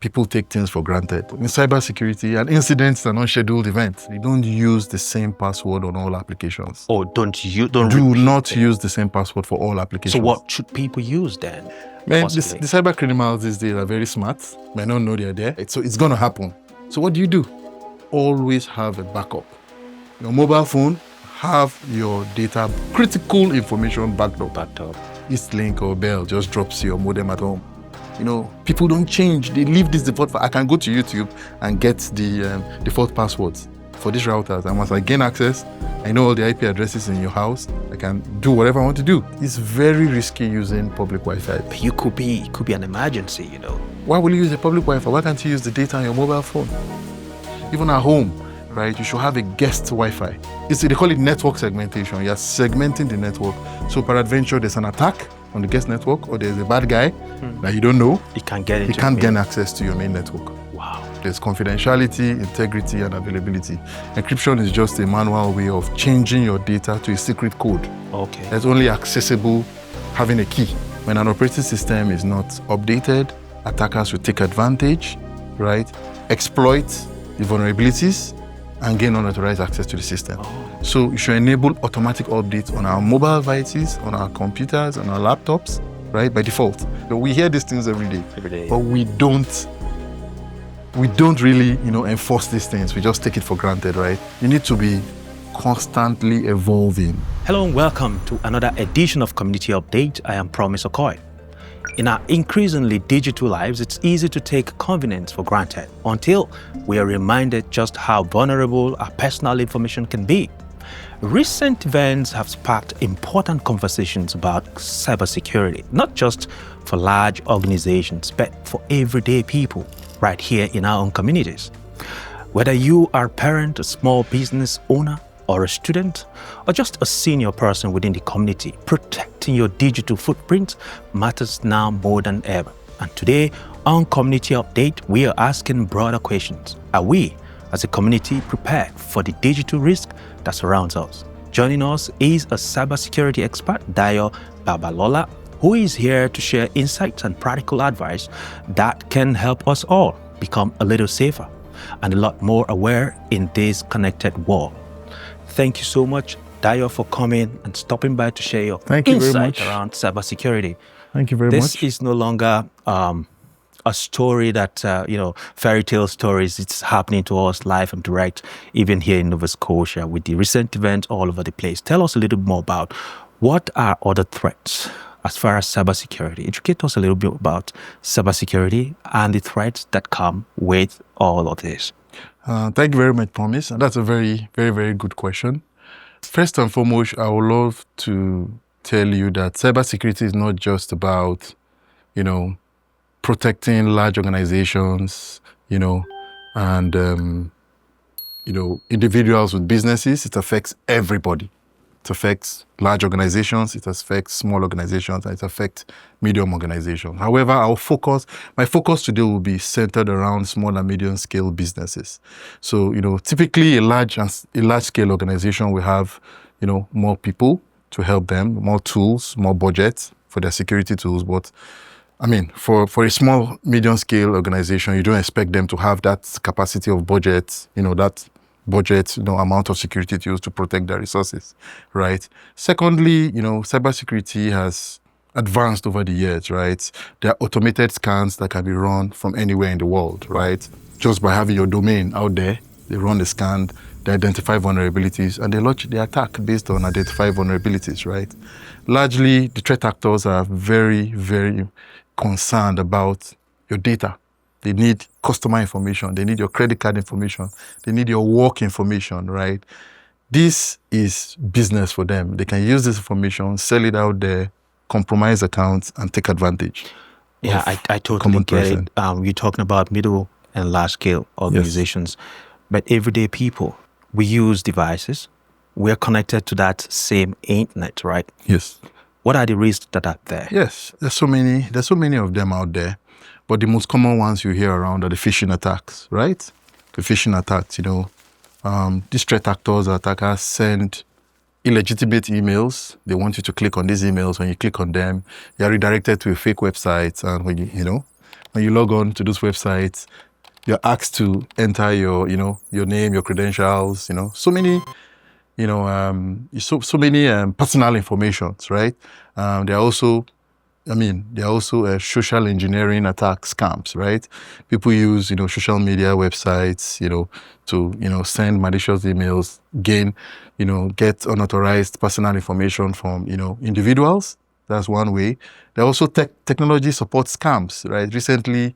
people take things for granted. In cybersecurity, an incident is an unscheduled event. You don't use the same password on all applications. Or do not use the same password for all applications. So what should people use then? Man, the cyber criminals these days are very smart. May not know they're there. So it's going to happen. So what do? Always have a backup. Your mobile phone, have your data, critical information backed up. Eastlink or Bell just drops your modem at home. People don't change. They leave this default. I can go to YouTube and get the default passwords for these routers. And once I gain access, I know all the IP addresses in your house. I can do whatever I want to do. It's very risky using public Wi-Fi. But it could be an emergency, Why will you use a public Wi-Fi? Why can't you use the data on your mobile phone? Even at home, right? You should have a guest Wi-Fi. They call it network segmentation. You're segmenting the network. So peradventure, there's an attack on the guest network, or there's a bad guy that you don't know. He can't get access to your main network. Wow. There's confidentiality, integrity, and availability. Encryption is just a manual way of changing your data to a secret code. Okay. That's only accessible having a key. When an operating system is not updated, attackers will take advantage, right? Exploit the vulnerabilities and gain unauthorized access to the system. So you should enable automatic updates on our mobile devices, on our computers, on our laptops, right? By default. So we hear these things every day. But we don't really, enforce these things. We just take it for granted, right? You need to be constantly evolving. Hello and welcome to another edition of Community Update. I am Promise Okoy. In our increasingly digital lives, it's easy to take convenience for granted until we are reminded just how vulnerable our personal information can be. Recent events have sparked important conversations about cybersecurity, not just for large organizations, but for everyday people right here in our own communities. Whether you are a parent, a small business owner, or a student, or just a senior person within the community, protecting your digital footprint matters now more than ever. And today, on Community Update, we are asking broader questions. Are we, as a community, prepared for the digital risk that surrounds us? Joining us is a cybersecurity expert, Dayo Babalola, who is here to share insights and practical advice that can help us all become a little safer and a lot more aware in this connected world. Thank you so much, Dayo, for coming and stopping by to share your insight around cybersecurity. Thank you very much. This is no longer a story that, fairy tale stories. It's happening to us live and direct, even here in Nova Scotia with the recent events all over the place. Tell us a little more about what are other threats as far as cybersecurity. Educate us a little bit about cybersecurity and the threats that come with all of this. Thank you very much, Promise. And that's a very, very, very good question. First and foremost, I would love to tell you that cybersecurity is not just about, protecting large organizations, and, individuals with businesses. It affects everybody. It affects large organizations, it affects small organizations, and it affects medium organizations. However, my focus today will be centered around small and medium scale businesses. So, typically a large scale organization will have, more people to help them, more tools, more budget for their security tools. But for a small, medium scale organization, you don't expect them to have that capacity of budget, amount of security tools to protect their resources, right? Secondly, cybersecurity has advanced over the years, right? There are automated scans that can be run from anywhere in the world, right? Just by having your domain out there, they run the scan, they identify vulnerabilities, and they launch the attack based on identified vulnerabilities, right? Largely, the threat actors are very, very concerned about your data. They need customer information. They need your credit card information. They need your work information, right? This is business for them. They can use this information, sell it out there, compromise accounts, and take advantage. Yeah, I totally get it. You're talking about middle and large scale organizations, but everyday people, we use devices. We're connected to that same internet, right? Yes. What are the risks that are there? Yes, there's so many of them out there. But the most common ones you hear around are the phishing attacks, right? The phishing attacks, these threat actors or attackers send illegitimate emails. They want you to click on these emails. When you click on them, you're redirected to a fake website. And when when you log on to those websites, you're asked to enter your, your name, your credentials, so many, so many personal informations, right? There are also social engineering attack scams, right? People use, social media websites, to, send malicious emails, get unauthorized personal information from, individuals. That's one way. There are also technology support scams, right? Recently,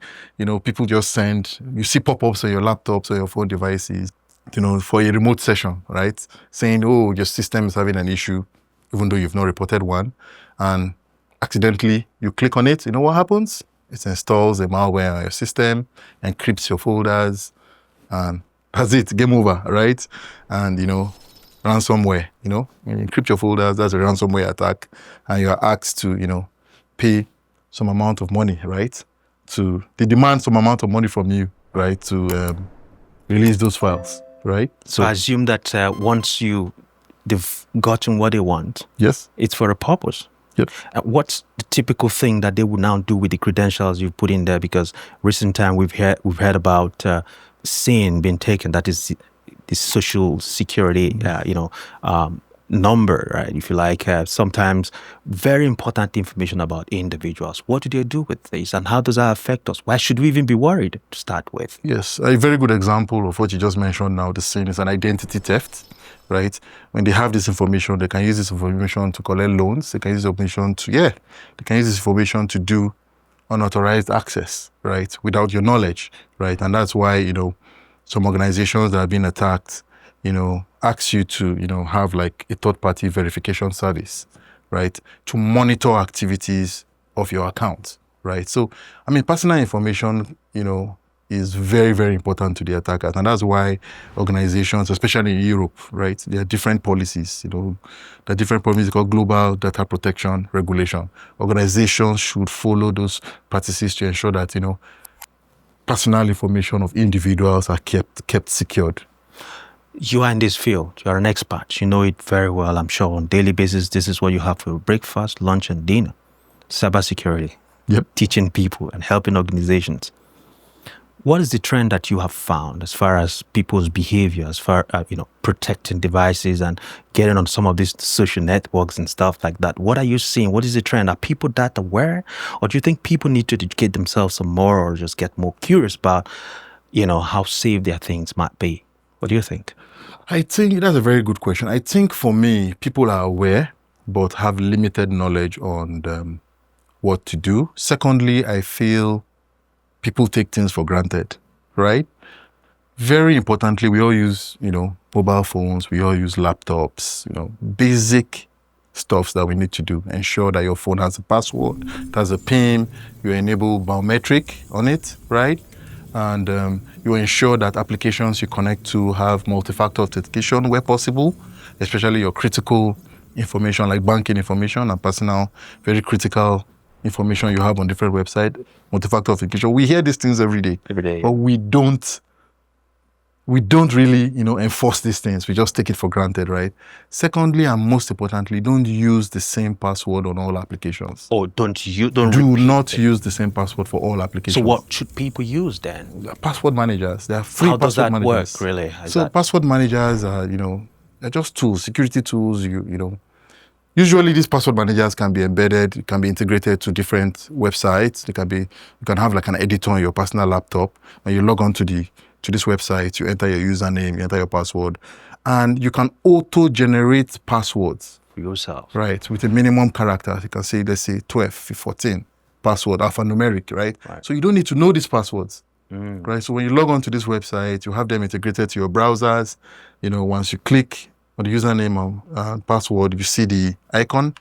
people just you see pop-ups on your laptops or your phone devices, for a remote session, right? Saying, oh, your system is having an issue, even though you've not reported one. And accidentally, you click on it, you know what happens? It installs a malware on your system, encrypts your folders, and that's it, game over, right? And, ransomware, when you encrypt your folders, that's a ransomware attack, and you're asked to, pay some amount of money, right? They demand some amount of money from you, right, to release those files, right? So I assume that once they've gotten what they want, yes, it's for a purpose. Yep. What's the typical thing that they would now do with the credentials you've put in there? Because recent time we've heard about SIN being taken. That is the social security, number, right? If you like, sometimes very important information about individuals. What do they do with this, and how does that affect us? Why should we even be worried to start with? Yes, a very good example of what you just mentioned now. The SIN is an identity theft. Right? When they have this information, they can use this information to collect loans. They can use this information they can use this information to do unauthorized access, right? Without your knowledge, right? And that's why, some organizations that have been attacked, ask you to, have like a third-party verification service, right? To monitor activities of your account, right? So, personal information, is very, very important to the attackers. And that's why organizations, especially in Europe, right, there are different policies, there are different policies called Global Data Protection Regulation. Organizations should follow those practices to ensure that, personal information of individuals are kept secured. You are in this field. You are an expert. You know it very well, I'm sure. On a daily basis, this is what you have for breakfast, lunch, and dinner. Cybersecurity. Yep. Teaching people and helping organizations. What is the trend that you have found as far as people's behavior, as far as, protecting devices and getting on some of these social networks and stuff like that? What are you seeing? What is the trend? Are people that aware? Or do you think people need to educate themselves some more, or just get more curious about, how safe their things might be? What do you think? I think that's a very good question. I think for me, people are aware, but have limited knowledge on what to do. Secondly, I feel people take things for granted, right? Very importantly, we all use, mobile phones, we all use laptops, basic stuffs that we need to do. Ensure that your phone has a password, it has a PIN, you enable biometric on it, right? And you ensure that applications you connect to have multi-factor authentication where possible, especially your critical information like banking information and personal, very critical information you have on different websites, multi-factor authentication. We hear these things every day. But we don't really, enforce these things. We just take it for granted, right? Secondly, and most importantly, don't use the same password on all applications. Oh, do not use the same password for all applications. So what should people use then? Password managers. There are free How does password that managers. work, really? Password managers are, they're just tools, security tools, Usually, these password managers can be embedded, can be integrated to different websites. You can have like an editor on your personal laptop. When you log on to this website, you enter your username, you enter your password, and you can auto-generate passwords for yourself, right? With a minimum characters. You can say, let's say 12, 14 password, alphanumeric, right? So you don't need to know these passwords. Right? So when you log on to this website, you have them integrated to your browsers. Once you click on the username and password, you see the icon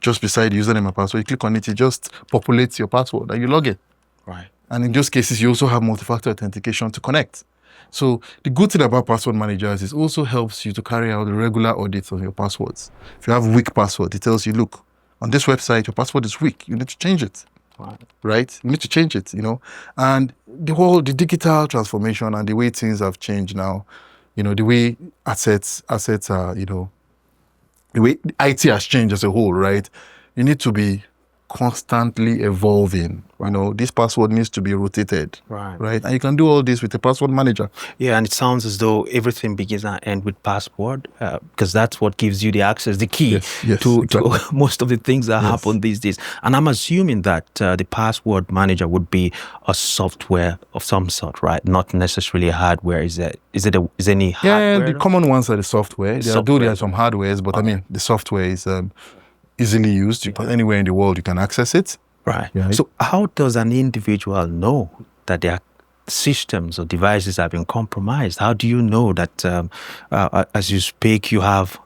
just beside the username and password. You click on it, it just populates your password and you log in. Right. And in those cases, you also have multi-factor authentication to connect. So the good thing about password managers is it also helps you to carry out the regular audits on your passwords. If you have weak password, it tells you, look, on this website, your password is weak. You need to change it. Right? You need to change it, And the digital transformation and the way things have changed now, the way assets are, the way IT has changed as a whole, right? You need to be constantly evolving. You know, this password needs to be rotated. Right. And you can do all this with a password manager. Yeah, and it sounds as though everything begins and ends with password, because that's what gives you the access, the key Yes, to exactly. most of the things that happen these days. And I'm assuming that the password manager would be a software of some sort, right? Not necessarily a hardware. Is there any hardware? The common ones are the software. There are some hardwares, but I mean, the software is easily used. You can, anywhere in the world, you can access it. Right. So how does an individual know that their systems or devices have been compromised? How do you know that as you speak, you have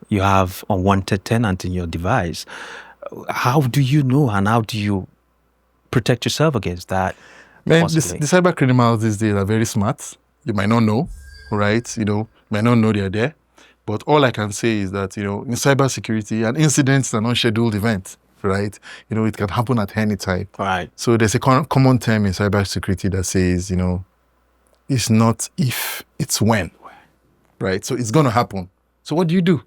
unwanted tenant in your device? How do you know, and how do you protect yourself against that? Man, the cyber criminals these days are very smart. You might not know, right? You might not know they're there. But all I can say is that, in cybersecurity, an incident is an unscheduled event, right? It can happen at any time. Right. So there's a common term in cybersecurity that says, it's not if, it's when, right? So it's going to happen. So what do you do,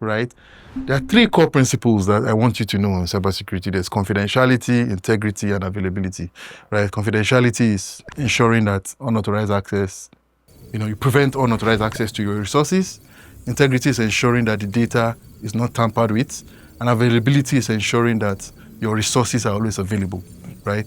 right? There are 3 core principles that I want you to know in cybersecurity. There's confidentiality, integrity, and availability, right? Confidentiality is ensuring that unauthorized access, you prevent unauthorized access to your resources. Integrity is ensuring that the data is not tampered with. And availability is ensuring that your resources are always available, right?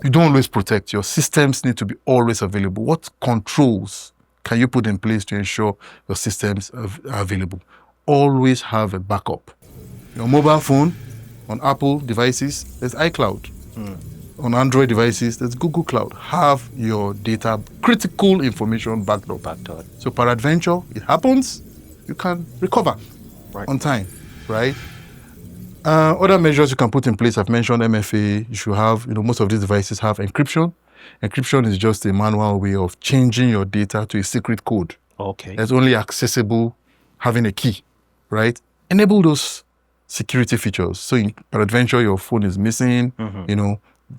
You don't always protect. Your systems need to be always available. What controls can you put in place to ensure your systems are available? Always have a backup. Your mobile phone, on Apple devices, there's iCloud. On Android devices, there's Google Cloud. Have your data, critical information backed up. So peradventure, it happens, you can recover on time, right? Other measures you can put in place, I've mentioned MFA. You should have, most of these devices have encryption. Encryption is just a manual way of changing your data to a secret code. Okay. That's only accessible having a key, right? Enable those security features. So peradventure, your phone is missing,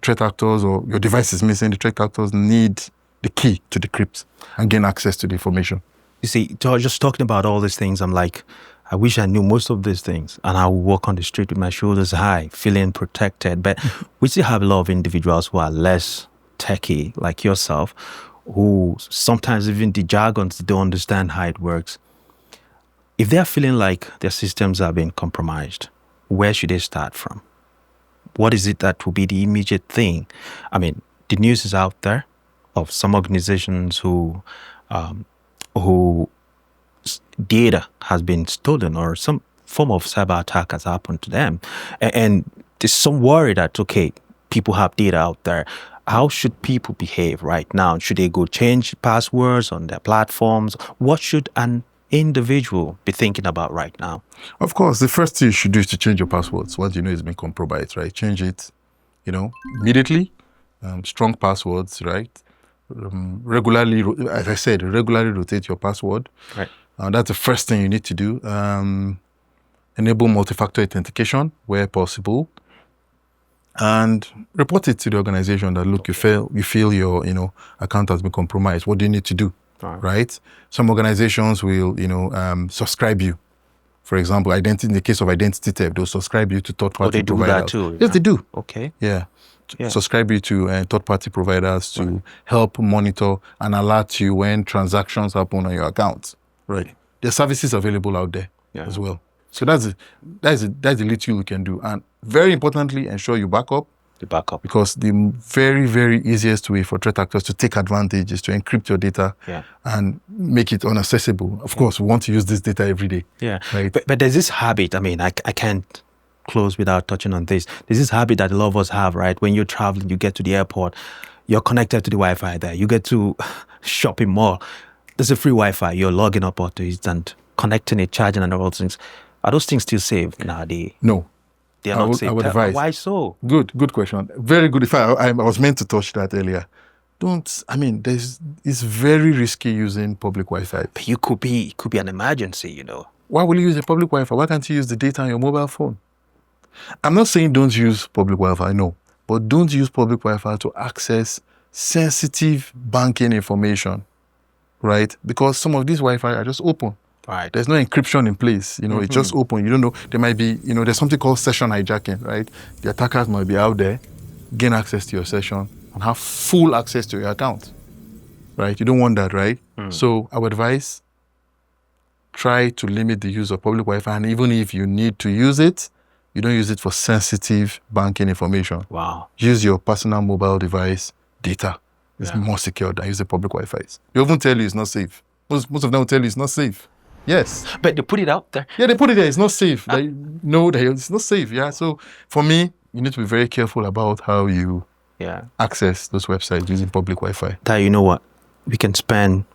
threat actors, or your device is missing, the threat actors need the key to decrypt and gain access to the information. You see, just talking about all these things, I'm like, I wish I knew most of these things, and I would walk on the street with my shoulders high, feeling protected. But we still have a lot of individuals who are less techy, like yourself, who sometimes even the jargons, they don't understand how it works. If they're feeling like their systems are being compromised, where should they start from? What is it that will be the immediate thing? I mean, the news is out there of some organizations who data has been stolen or some form of cyber attack has happened to them. And there's some worry that, okay, people have data out there. How should people behave right now? Should they go change passwords on their platforms? What should an individual be thinking about right now? Of course, the first thing you should do is to change your passwords once you know it's been compromised, right? Change it, immediately. Strong passwords, right? Regularly, as I said, regularly rotate your password. Right. That's the first thing you need to do. Enable multi-factor authentication where possible, and report it to the organization that, look, you feel your account has been compromised. What do you need to do? Right? Some organizations will subscribe you. For example, in the case of identity theft, they'll subscribe you to third-party providers. They do that too? Yes, they do. Okay. Yeah. Subscribe you to third-party providers to help monitor and alert you when transactions happen on your account. Right. There's services available out there as well. So that's the little you can do. And very importantly, ensure you back up. The backup. Because the very, very easiest way for threat actors to take advantage is to encrypt your data and make it unaccessible. Of course, we want to use this data every day. Yeah. Right? But there's this habit, I mean, I can't close without touching on this. There's this habit that a lot of us have, right? When you're traveling, you get to the airport, you're connected to the Wi-Fi there. You get to shopping mall. There's a free Wi-Fi. You're logging up onto it and connecting it, charging and all those things. Are those things still safe nowadays? No. They are not safe. I would advise. Why so? Good question. Very good. In fact, I was meant to touch that earlier. It's very risky using public Wi-Fi. But it could be an emergency, Why will you use a public Wi-Fi? Why can't you use the data on your mobile phone? I'm not saying don't use public Wi-Fi, no. But don't use public Wi-Fi to access sensitive banking information, right? Because some of these Wi-Fi are just open. Right. There's no encryption in place. It's just open. You don't know. There might be, there's something called session hijacking, right? The attackers might be out there, gain access to your session, and have full access to your account, right? You don't want that, right? So I would advise, try to limit the use of public Wi-Fi, and even if you need to use it, you don't use it for sensitive banking information. Wow. Use your personal mobile device data. It's more secure than using public Wi-Fi. They often tell you it's not safe. Most of them will tell you it's not safe. Yes. But they put it out there. Yeah, they put it there. It's not safe. They know that it's not safe. Yeah. So for me, you need to be very careful about how you access those websites using public Wi-Fi. You know what? We can spend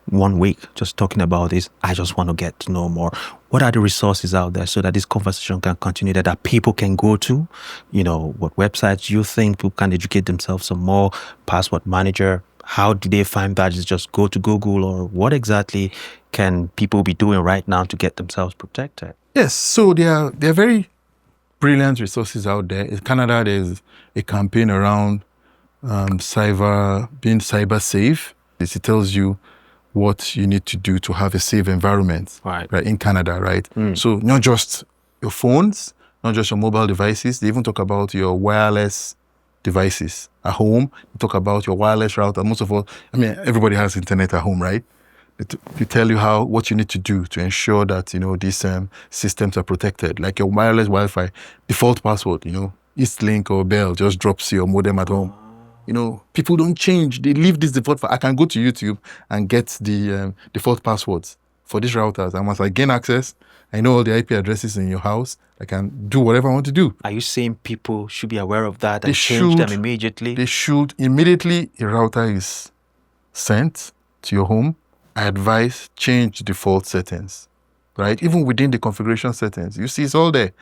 1 week just talking about this. I just want to get to know more. What are the resources out there so that this conversation can continue, that people can go to? What websites you think people can educate themselves some more? Password manager. How do they find that? Is just go to Google, or what exactly can people be doing right now to get themselves protected? Yes, so there are very brilliant resources out there. In Canada, there's a campaign around being cyber safe. It tells you what you need to do to have a safe environment right in Canada, right? So not just your phones, not just your mobile devices. They even talk about your wireless devices at home. They talk about your wireless router. Most of all, everybody has internet at home, right? They tell you what you need to do to ensure that these systems are protected. Like your wireless Wi-Fi default password, Eastlink or Bell just drops your modem at home. People don't change. They leave this default. I can go to YouTube and get the default passwords for these routers. And once I gain access, I know all the IP addresses in your house. I can do whatever I want to do. Are you saying people should be aware of that and change them immediately? They should. Immediately a router is sent to your home, I advise change default settings, right? Even within the configuration settings, you see it's all there.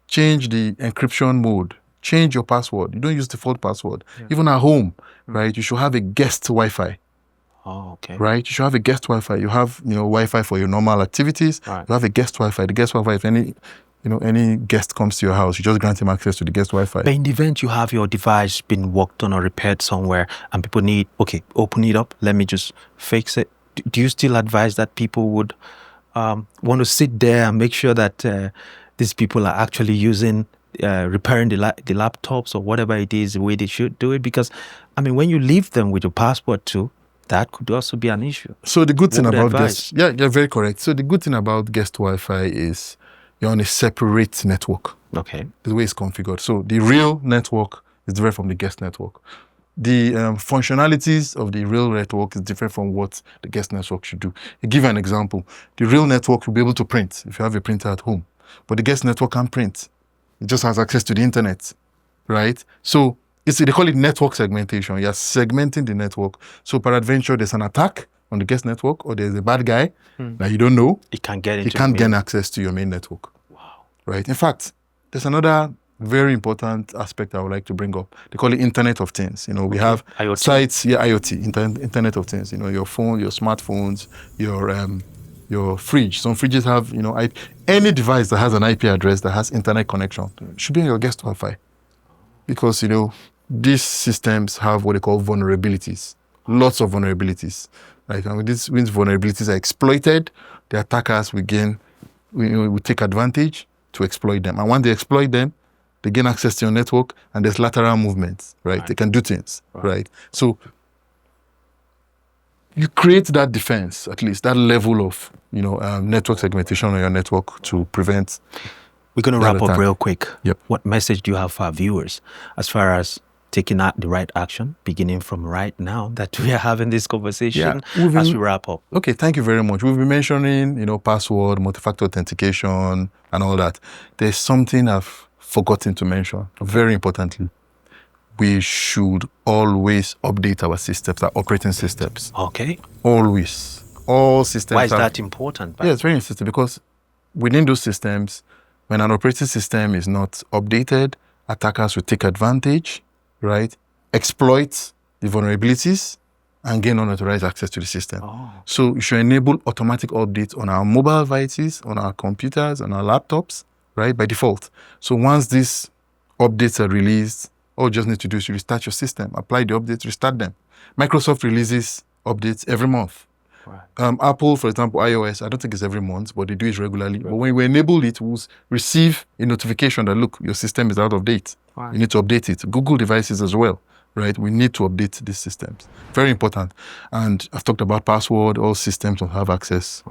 Change the encryption mode. Change your password. You don't use default password. Even at home, right? You should have a guest Wi-Fi. Oh, okay. Right? You should have a guest Wi-Fi. You have, Wi-Fi for your normal activities. Right. You have a guest Wi-Fi. The guest Wi-Fi, if any guest comes to your house, you just grant him access to the guest Wi-Fi. But in the event you have your device been worked on or repaired somewhere and people need, open it up, let me just fix it. Do you still advise that people would want to sit there and make sure that these people are actually using repairing the laptops or whatever it is the way they should do it? Because when you leave them with your passport too, that could also be an issue. So the good thing about guest, you're very correct. So the good thing about guest Wi-Fi is you're on a separate network. Okay. The way it's configured. So the real network is different from the guest network. The functionalities of the real network is different from what the guest network should do. I'll give you an example. The real network will be able to print if you have a printer at home, but the guest network can't print. It just has access to the internet, right? So they call it network segmentation. You're segmenting the network. So peradventure, there's an attack on the guest network, or there's a bad guy that you don't know. He can't get into He can't gain access to your main network. Wow. Right? In fact, there's another very important aspect I would like to bring up. They call it Internet of Things. We have IoT. Sites, IoT, Internet of Things. Your phone, your smartphones, your fridge. Some fridges have, any device that has an IP address that has internet connection should be on your guest Wi-Fi. Because, these systems have what they call vulnerabilities. Lots of vulnerabilities. Right? And when these vulnerabilities are exploited, the attackers will take advantage to exploit them. And when they exploit them, they gain access to your network, and there's lateral movements, right? They can do things, right? So you create that defense, at least that level of, network segmentation on your network to prevent. We're going to wrap up real quick. Yep. What message do you have for our viewers as far as taking out the right action, beginning from right now that we are having this conversation as we wrap up? Okay, thank you very much. We've been mentioning, password, multi-factor authentication, and all that. There's something I've forgotten to mention, very importantly. We should always update our systems, our operating systems. Okay. Always. All systems. Why is that important? Yeah, it's very important because within those systems, when an operating system is not updated, attackers will take advantage, right? Exploit the vulnerabilities and gain unauthorized access to the system. So you should enable automatic updates on our mobile devices, on our computers, on our laptops, right, by default. So once these updates are released, all you just need to do is restart your system, apply the updates, restart them. Microsoft releases updates every month. Apple, for example, iOS, I don't think it's every month, but they do it regularly. But when we enable it, we'll receive a notification that, look, your system is out of date. You need to update it. Google devices as well, right? We need to update these systems. Very important. And I've talked about password. All systems will have access.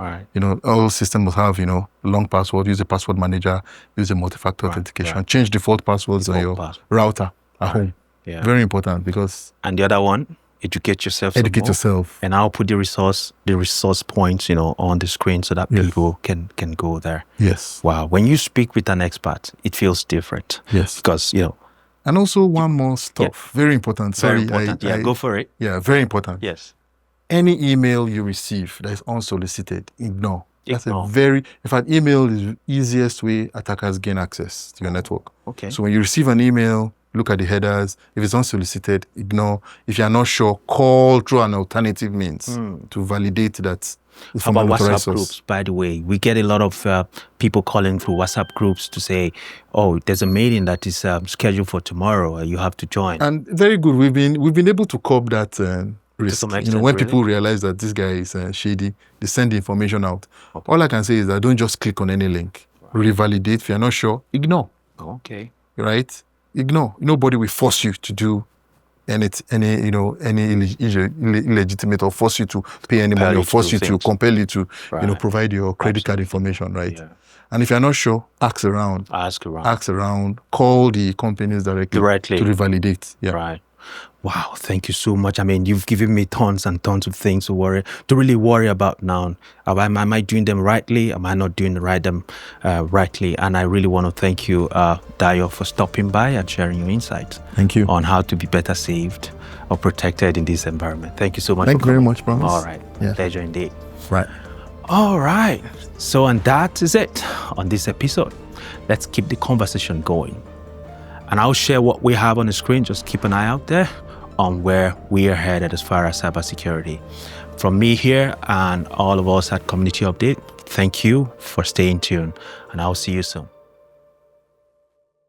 All systems will have, long password. Use a password manager. Use a multi-factor authentication. Change default passwords on your router at home. Very important because... And the other one? Educate yourself. Educate yourself. And I'll put the resource points, on the screen so that people can go there. Yes. Wow. When you speak with an expert, it feels different. Yes. Because, And also one more stuff. Very important. Sorry. Very important. Go for it. Yeah, very important. Yes. Any email you receive that is unsolicited, ignore. That's in fact, email is the easiest way attackers gain access to your network. Okay. So when you receive an email, look at the headers. If it's unsolicited, ignore. If you're not sure, call through an alternative means to validate that. How about WhatsApp groups, by the way? We get a lot of people calling through WhatsApp groups to say, oh, there's a meeting that is scheduled for tomorrow. You have to join. And very good. We've been able to curb that risk. To some extent, when people realize that this guy is shady, they send the information out. Okay. All I can say is that don't just click on any link. Revalidate. If you're not sure, ignore. Okay. Right? Ignore. Nobody will force you to do any illegitimate or force you to pay any money or force you to compel you to provide your credit card information, right? Yeah. And if you're not sure, ask around. Call the companies directly to revalidate. Yeah. Right. Wow, thank you so much. I mean, you've given me tons and tons of things to really worry about now. Am I doing them rightly? Am I not doing them rightly? And I really want to thank you, Dayo, for stopping by and sharing your insights. Thank you. On how to be better saved or protected in this environment. Thank you so much. Thank you very much, Promise. All right. Yeah. Pleasure indeed. Right. All right. So, and that is it on this episode. Let's keep the conversation going. And I'll share what we have on the screen. Just keep an eye out there on where we are headed as far as cybersecurity. From me here and all of us at Community Update, thank you for staying tuned, and I'll see you soon.